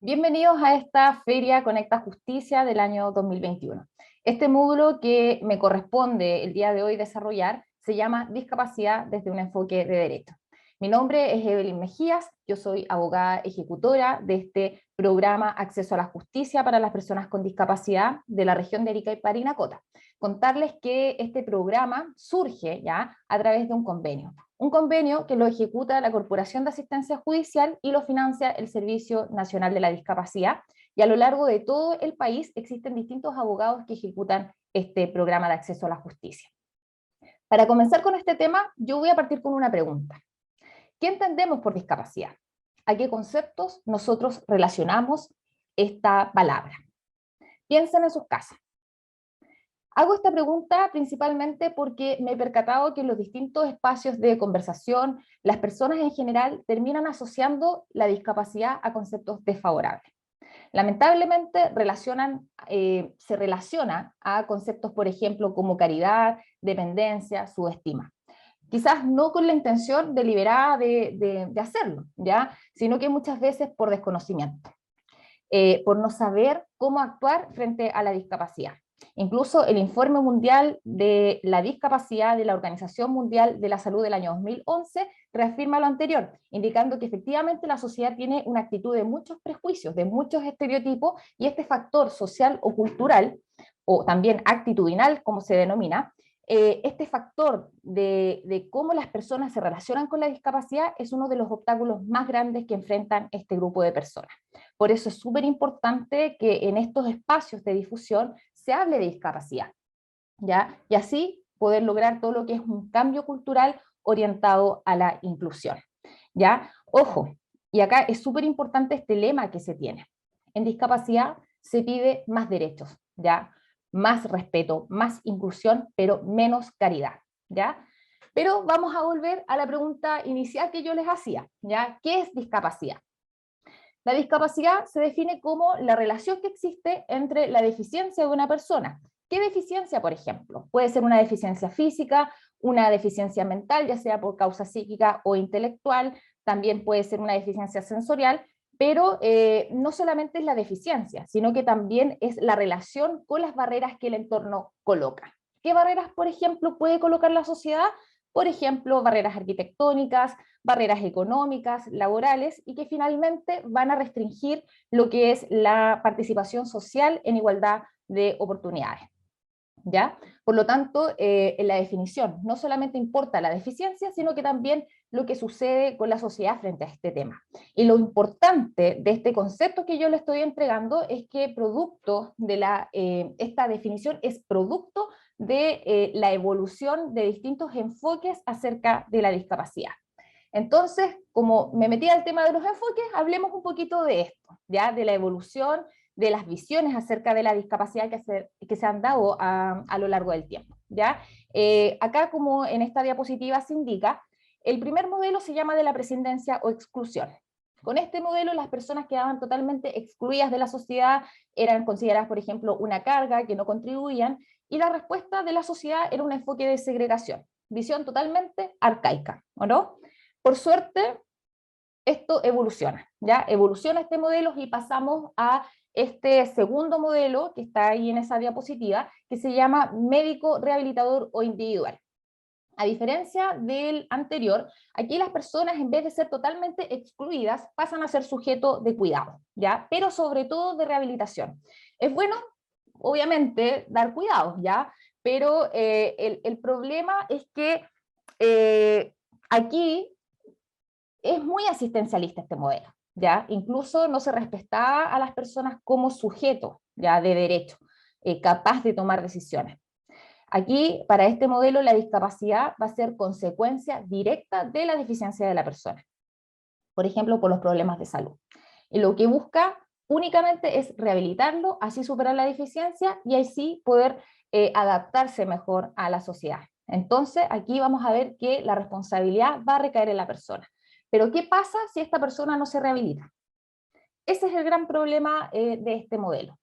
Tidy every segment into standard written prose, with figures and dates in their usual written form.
Bienvenidos a esta Feria Conecta Justicia del año 2021. Este módulo que me corresponde el día de hoy desarrollar se llama Discapacidad desde un enfoque de derecho. Mi nombre es Evelyn Mejías, yo soy abogada ejecutora de este programa Acceso a la Justicia para las Personas con Discapacidad de la región de Arica y Parinacota. Contarles que este programa surge ya a través de un convenio que lo ejecuta la Corporación de Asistencia Judicial y lo financia el Servicio Nacional de la Discapacidad, y a lo largo de todo el país existen distintos abogados que ejecutan este programa de acceso a la justicia. Para comenzar con este tema, yo voy a partir con una pregunta. ¿Qué entendemos por discapacidad? ¿A qué conceptos nosotros relacionamos esta palabra? Piensen en sus casas. Hago esta pregunta principalmente porque me he percatado que en los distintos espacios de conversación, las personas en general terminan asociando la discapacidad a conceptos desfavorables. Lamentablemente se relaciona a conceptos, por ejemplo, como caridad, dependencia, subestima. Quizás no con la intención deliberada de hacerlo, ¿ya? Sino que muchas veces por desconocimiento, por no saber cómo actuar frente a la discapacidad. Incluso el Informe Mundial de la Discapacidad de la Organización Mundial de la Salud del año 2011 reafirma lo anterior, indicando que efectivamente la sociedad tiene una actitud de muchos prejuicios, de muchos estereotipos, y este factor social o cultural, o también actitudinal, como se denomina, este factor de cómo las personas se relacionan con la discapacidad es uno de los obstáculos más grandes que enfrentan este grupo de personas. Por eso es súper importante que en estos espacios de difusión se hable de discapacidad, ¿ya? Y así poder lograr todo lo que es un cambio cultural orientado a la inclusión, ¿ya? Ojo, y acá es súper importante este lema que se tiene. En discapacidad se pide más derechos, ¿ya? Más respeto, más inclusión, pero menos caridad, ¿ya? Pero vamos a volver a la pregunta inicial que yo les hacía, ¿ya? ¿Qué es discapacidad? La discapacidad se define como la relación que existe entre la deficiencia de una persona. ¿Qué deficiencia, por ejemplo? Puede ser una deficiencia física, una deficiencia mental, ya sea por causa psíquica o intelectual, también puede ser una deficiencia sensorial, pero no solamente es la deficiencia, sino que también es la relación con las barreras que el entorno coloca. ¿Qué barreras, por ejemplo, puede colocar la sociedad? Por ejemplo, barreras arquitectónicas, barreras económicas, laborales, y que finalmente van a restringir lo que es la participación social en igualdad de oportunidades, ¿ya? Por lo tanto, en la definición no solamente importa la deficiencia, sino que también lo que sucede con la sociedad frente a este tema. Y lo importante de este concepto que yo le estoy entregando es que producto de esta definición es producto de la evolución de distintos enfoques acerca de la discapacidad. Entonces, como me metí al tema de los enfoques, hablemos un poquito de esto, ¿ya? De la evolución, de las visiones acerca de la discapacidad que se han dado a lo largo del tiempo, ¿ya? Acá, como en esta diapositiva se indica, el primer modelo se llama de la prescindencia o exclusión. Con este modelo, las personas quedaban totalmente excluidas de la sociedad, eran consideradas, por ejemplo, una carga, que no contribuían, y la respuesta de la sociedad era un enfoque de segregación, visión totalmente arcaica, ¿o no? Por suerte, esto evoluciona, ¿ya? Evoluciona este modelo y pasamos a este segundo modelo que está ahí en esa diapositiva, que se llama médico rehabilitador o individual. A diferencia del anterior, aquí las personas, en vez de ser totalmente excluidas, pasan a ser sujeto de cuidado, ¿ya? Pero sobre todo de rehabilitación. Es bueno, obviamente, dar cuidados, ¿ya? Pero el problema es que aquí es muy asistencialista este modelo, ¿ya? Incluso no se respetaba a las personas como sujetos, ¿ya? De derecho, capaz de tomar decisiones. Aquí, para este modelo, la discapacidad va a ser consecuencia directa de la deficiencia de la persona, por ejemplo, por los problemas de salud. Y lo que busca únicamente es rehabilitarlo, así superar la deficiencia y así poder adaptarse mejor a la sociedad. Entonces, aquí vamos a ver que la responsabilidad va a recaer en la persona. Pero, ¿qué pasa si esta persona no se rehabilita? Ese es el gran problema de este modelo.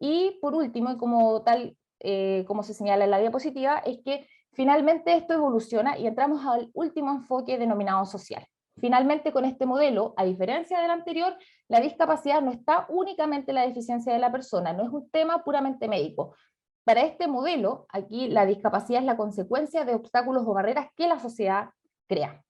Y por último, y como tal, como se señala en la diapositiva, es que finalmente esto evoluciona y entramos al último enfoque denominado social. Finalmente, con este modelo, a diferencia del anterior, la discapacidad no está únicamente en la deficiencia de la persona, no es un tema puramente médico. Para este modelo, aquí la discapacidad es la consecuencia de obstáculos o barreras que la sociedad crea.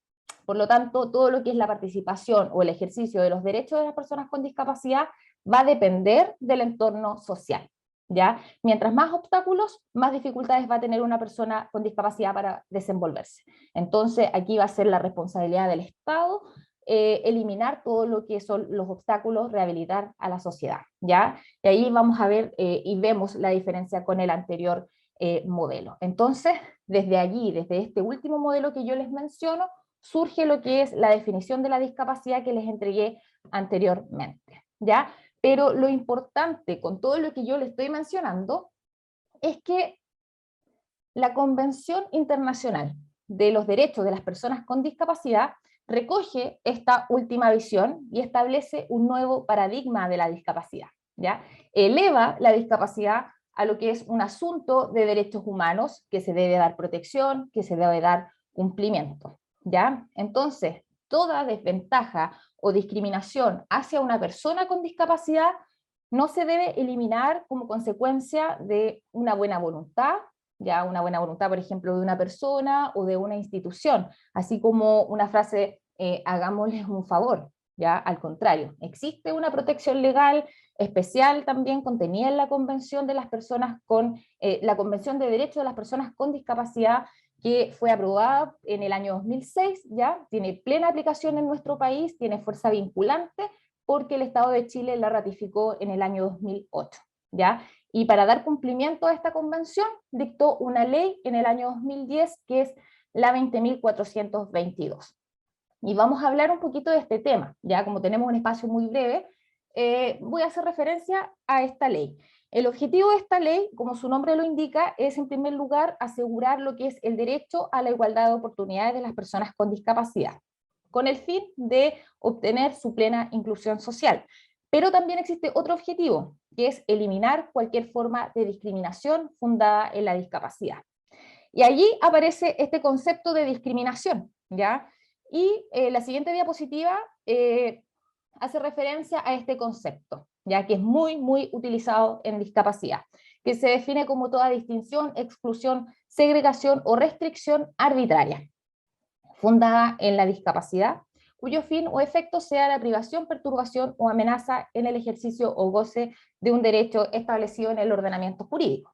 Por lo tanto, todo lo que es la participación o el ejercicio de los derechos de las personas con discapacidad va a depender del entorno social, ¿ya? Mientras más obstáculos, más dificultades va a tener una persona con discapacidad para desenvolverse. Entonces, aquí va a ser la responsabilidad del Estado eliminar todo lo que son los obstáculos, rehabilitar a la sociedad, ¿ya? Y ahí vamos a ver y vemos la diferencia con el anterior modelo. Entonces, desde allí, desde este último modelo que yo les menciono, surge lo que es la definición de la discapacidad que les entregué anteriormente, ¿ya? Pero lo importante con todo lo que yo les estoy mencionando es que la Convención Internacional de los Derechos de las Personas con Discapacidad recoge esta última visión y establece un nuevo paradigma de la discapacidad, ¿ya? Eleva la discapacidad a lo que es un asunto de derechos humanos que se debe dar protección, que se debe dar cumplimiento, ¿ya? Entonces, toda desventaja o discriminación hacia una persona con discapacidad no se debe eliminar como consecuencia de una buena voluntad, ya una buena voluntad, por ejemplo, de una persona o de una institución, así como una frase, hagámosles un favor, ya al contrario, existe una protección legal especial también contenida en la Convención de las Personas con, la Convención de Derechos de las Personas con Discapacidad, que fue aprobada en el año 2006, ya tiene plena aplicación en nuestro país, tiene fuerza vinculante, porque el Estado de Chile la ratificó en el año 2008, ¿ya? Y para dar cumplimiento a esta convención, dictó una ley en el año 2010, que es la 20.422. Y vamos a hablar un poquito de este tema, ya como tenemos un espacio muy breve, voy a hacer referencia a esta ley. El objetivo de esta ley, como su nombre lo indica, es en primer lugar asegurar lo que es el derecho a la igualdad de oportunidades de las personas con discapacidad, con el fin de obtener su plena inclusión social. Pero también existe otro objetivo, que es eliminar cualquier forma de discriminación fundada en la discapacidad. Y allí aparece este concepto de discriminación, ¿ya? Y la siguiente diapositiva hace referencia a este concepto, ya que es muy, muy utilizado en discapacidad, que se define como toda distinción, exclusión, segregación o restricción arbitraria, fundada en la discapacidad, cuyo fin o efecto sea la privación, perturbación o amenaza en el ejercicio o goce de un derecho establecido en el ordenamiento jurídico.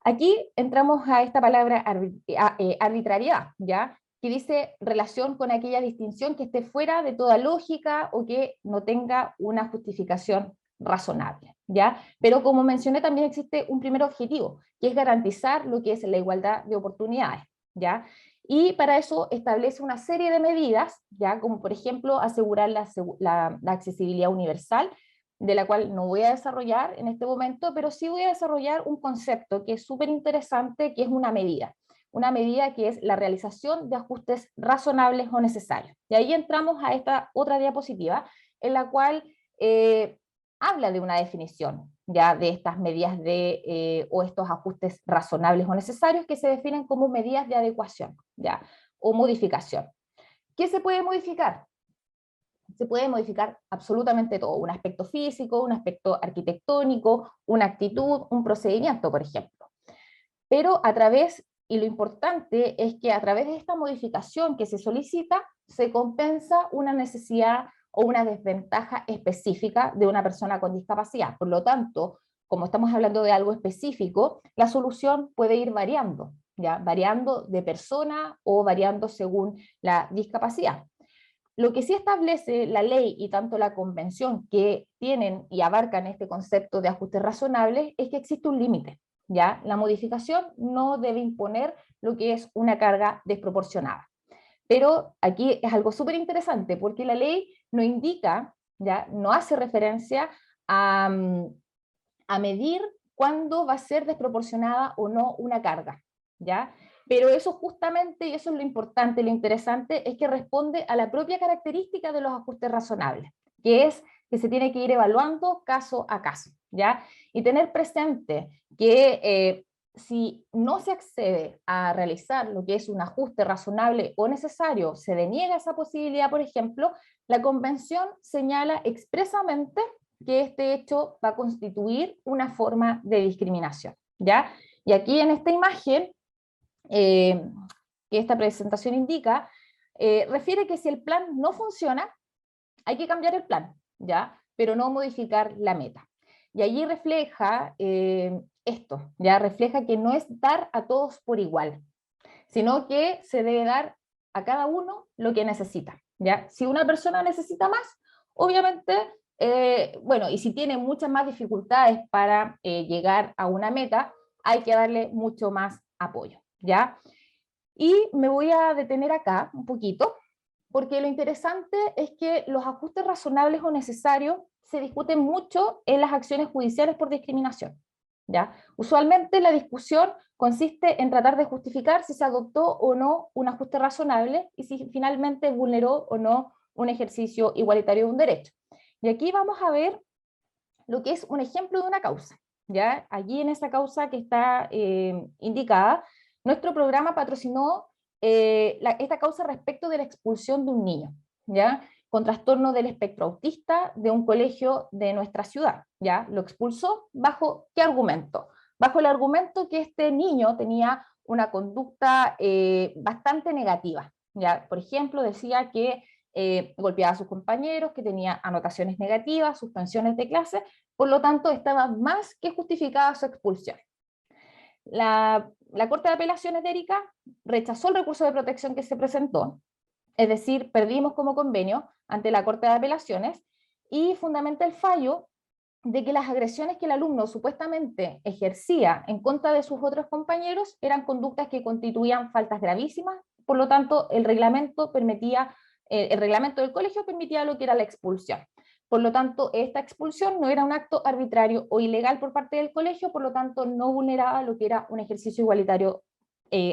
Aquí entramos a esta palabra arbitrariedad, ¿ya? Que dice relación con aquella distinción que esté fuera de toda lógica o que no tenga una justificación razonable, ¿ya? Pero como mencioné, también existe un primer objetivo, que es garantizar lo que es la igualdad de oportunidades, ¿ya? Y para eso establece una serie de medidas, ¿ya? Como por ejemplo asegurar la accesibilidad universal, de la cual no voy a desarrollar en este momento, pero sí voy a desarrollar un concepto que es súper interesante, que es una medida que es la realización de ajustes razonables o necesarios. Y ahí entramos a esta otra diapositiva, en la cual habla de una definición ya de estas medidas o estos ajustes razonables o necesarios que se definen como medidas de adecuación, ya, o modificación. ¿Qué se puede modificar? Se puede modificar absolutamente todo, un aspecto físico, un aspecto arquitectónico, una actitud, un procedimiento, por ejemplo. Pero a través, y lo importante es que a través de esta modificación que se solicita, se compensa una necesidad o una desventaja específica de una persona con discapacidad. Por lo tanto, como estamos hablando de algo específico, la solución puede ir variando, ¿ya? Variando de persona o variando según la discapacidad. Lo que sí establece la ley y tanto la convención que tienen y abarcan este concepto de ajustes razonables es que existe un límite, ¿ya? La modificación no debe imponer lo que es una carga desproporcionada. Pero aquí es algo súper interesante porque la ley no indica, ¿ya? No hace referencia a medir cuándo va a ser desproporcionada o no una carga, ¿ya? Pero eso justamente, y eso es lo importante, lo interesante, es que responde a la propia característica de los ajustes razonables, que es que se tiene que ir evaluando caso a caso, ¿ya? Y tener presente que si no se accede a realizar lo que es un ajuste razonable o necesario, se deniega esa posibilidad, por ejemplo, la Convención señala expresamente que este hecho va a constituir una forma de discriminación, ¿ya? Y aquí en esta imagen, que esta presentación indica, refiere que si el plan no funciona, hay que cambiar el plan, ¿ya? Pero no modificar la meta. Y allí refleja esto, ya refleja que no es dar a todos por igual, sino que se debe dar a cada uno lo que necesita, ¿ya? Si una persona necesita más, obviamente, bueno, y si tiene muchas más dificultades para llegar a una meta, hay que darle mucho más apoyo, ¿ya? Y me voy a detener acá un poquito, porque lo interesante es que los ajustes razonables o necesarios se discuten mucho en las acciones judiciales por discriminación, ¿ya? Usualmente la discusión consiste en tratar de justificar si se adoptó o no un ajuste razonable y si finalmente vulneró o no un ejercicio igualitario de un derecho. Y aquí vamos a ver lo que es un ejemplo de una causa, ¿ya? Allí en esa causa que está indicada, nuestro programa patrocinó esta causa respecto de la expulsión de un niño, ¿ya? Con trastorno del espectro autista de un colegio de nuestra ciudad, ¿ya? Lo expulsó ¿bajo qué argumento? Bajo el argumento que este niño tenía una conducta bastante negativa, ¿ya? Por ejemplo, decía que golpeaba a sus compañeros, que tenía anotaciones negativas, suspensiones de clase, por lo tanto estaba más que justificada su expulsión. La Corte de Apelaciones de Arica rechazó el recurso de protección que se presentó, es decir, perdimos como convenio ante la Corte de Apelaciones y fundamenta el fallo de que las agresiones que el alumno supuestamente ejercía en contra de sus otros compañeros eran conductas que constituían faltas gravísimas, por lo tanto el reglamento del colegio permitía lo que era la expulsión. Por lo tanto, esta expulsión no era un acto arbitrario o ilegal por parte del colegio, por lo tanto no vulneraba lo que era un ejercicio igualitario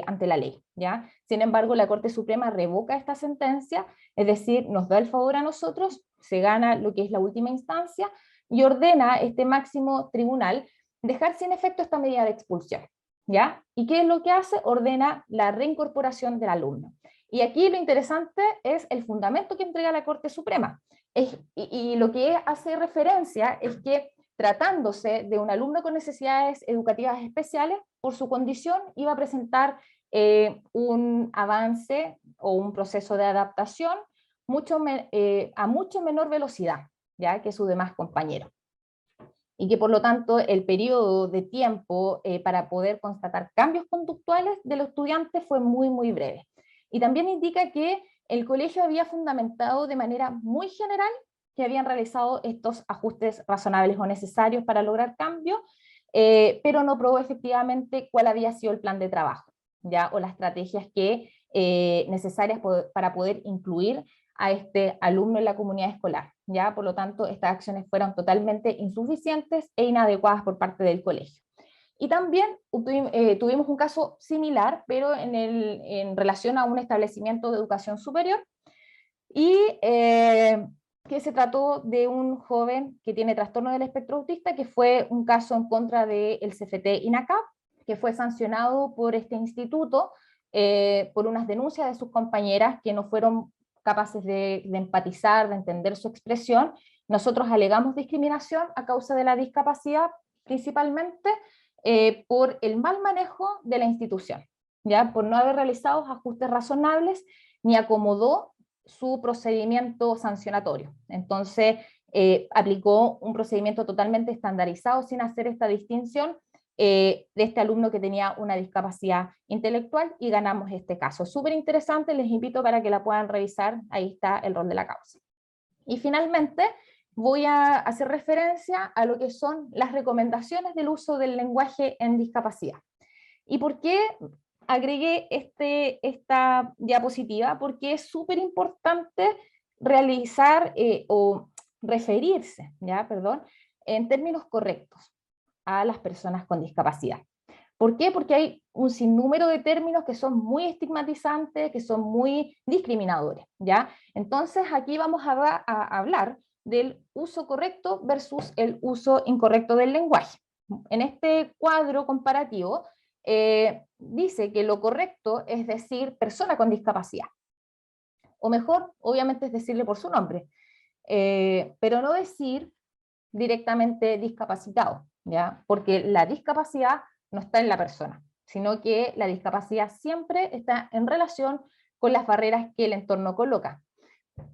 ante la ley, ¿ya? Sin embargo, la Corte Suprema revoca esta sentencia, es decir, nos da el favor a nosotros, se gana lo que es la última instancia, y ordena este máximo tribunal dejar sin efecto esta medida de expulsión, ¿ya? ¿Y qué es lo que hace? Ordena la reincorporación del alumno. Y aquí lo interesante es el fundamento que entrega la Corte Suprema. Y lo que hace referencia es que tratándose de un alumno con necesidades educativas especiales, por su condición iba a presentar un avance o un proceso de adaptación a mucho menor velocidad, ¿ya? Que sus demás compañeros. Y que por lo tanto el periodo de tiempo para poder constatar cambios conductuales de los estudiantes fue muy, muy breve. Y también indica que el colegio había fundamentado de manera muy general que habían realizado estos ajustes razonables o necesarios para lograr cambios, pero no probó efectivamente cuál había sido el plan de trabajo, ¿ya? O las estrategias necesarias para poder incluir a este alumno en la comunidad escolar, ¿ya? Por lo tanto, estas acciones fueron totalmente insuficientes e inadecuadas por parte del colegio. Y también tuvimos un caso similar, pero en relación a un establecimiento de educación superior, y que se trató de un joven que tiene trastorno del espectro autista, que fue un caso en contra del CFT-INACAP, que fue sancionado por este instituto por unas denuncias de sus compañeras que no fueron capaces de empatizar, de entender su expresión. Nosotros alegamos discriminación a causa de la discapacidad, principalmente por el mal manejo de la institución, ¿ya? Por no haber realizado ajustes razonables ni acomodó su procedimiento sancionatorio. Entonces, aplicó un procedimiento totalmente estandarizado sin hacer esta distinción de este alumno que tenía una discapacidad intelectual y ganamos este caso. Súper interesante, les invito para que la puedan revisar, ahí está el rol de la causa. Y finalmente voy a hacer referencia a lo que son las recomendaciones del uso del lenguaje en discapacidad. ¿Y por qué agregué esta diapositiva? Porque es súper importante realizar o referirse, ¿ya? Perdón, en términos correctos a las personas con discapacidad. ¿Por qué? Porque hay un sinnúmero de términos que son muy estigmatizantes, que son muy discriminadores, ¿ya? Entonces aquí vamos a hablar del uso correcto versus el uso incorrecto del lenguaje. En este cuadro comparativo dice que lo correcto es decir persona con discapacidad. O mejor, obviamente, es decirle por su nombre, pero no decir directamente discapacitado, ¿ya? Porque la discapacidad no está en la persona, sino que la discapacidad siempre está en relación con las barreras que el entorno coloca.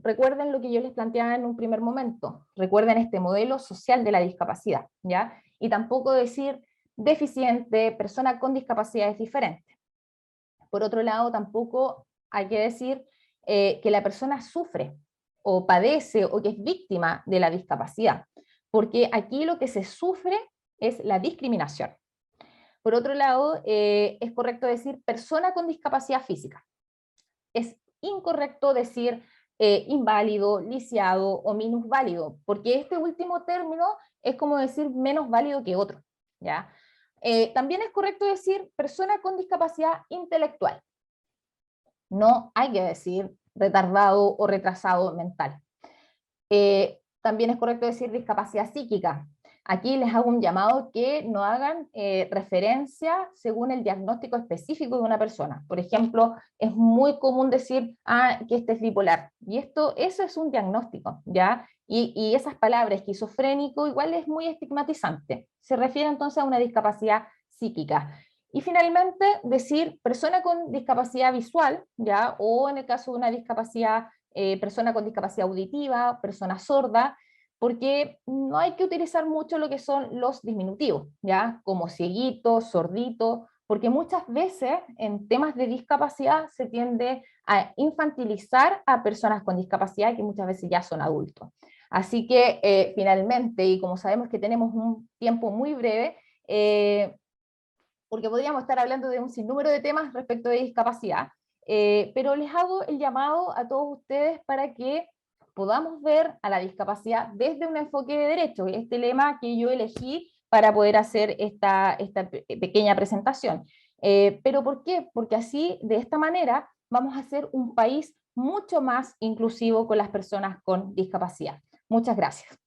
Recuerden lo que yo les planteaba en un primer momento, recuerden este modelo social de la discapacidad, ¿ya? Y tampoco decir deficiente, persona con discapacidad es diferente. Por otro lado, tampoco hay que decir que la persona sufre o padece o que es víctima de la discapacidad, porque aquí lo que se sufre es la discriminación. Por otro lado, es correcto decir persona con discapacidad física. Es incorrecto decir inválido, lisiado o minusválido, porque este último término es como decir menos válido que otro, ¿ya? También es correcto decir persona con discapacidad intelectual. No hay que decir retardado o retrasado mental. También es correcto decir discapacidad psíquica. Aquí les hago un llamado que no hagan referencia según el diagnóstico específico de una persona. Por ejemplo, es muy común decir que este es bipolar. Y eso es un diagnóstico, ¿ya? Y esas palabras, esquizofrénico, igual es muy estigmatizante. Se refiere entonces a una discapacidad psíquica. Y finalmente, decir persona con discapacidad visual, ¿ya? O en el caso de una discapacidad persona con discapacidad auditiva, persona sorda, porque no hay que utilizar mucho lo que son los diminutivos, ¿ya? Como cieguito, sordito, porque muchas veces en temas de discapacidad se tiende a infantilizar a personas con discapacidad que muchas veces ya son adultos. Así que finalmente, y como sabemos que tenemos un tiempo muy breve, porque podríamos estar hablando de un sinnúmero de temas respecto de discapacidad, pero les hago el llamado a todos ustedes para que podamos ver a la discapacidad desde un enfoque de derecho, este lema que yo elegí para poder hacer esta pequeña presentación. ¿Pero por qué? Porque así, de esta manera, vamos a hacer un país mucho más inclusivo con las personas con discapacidad. Muchas gracias.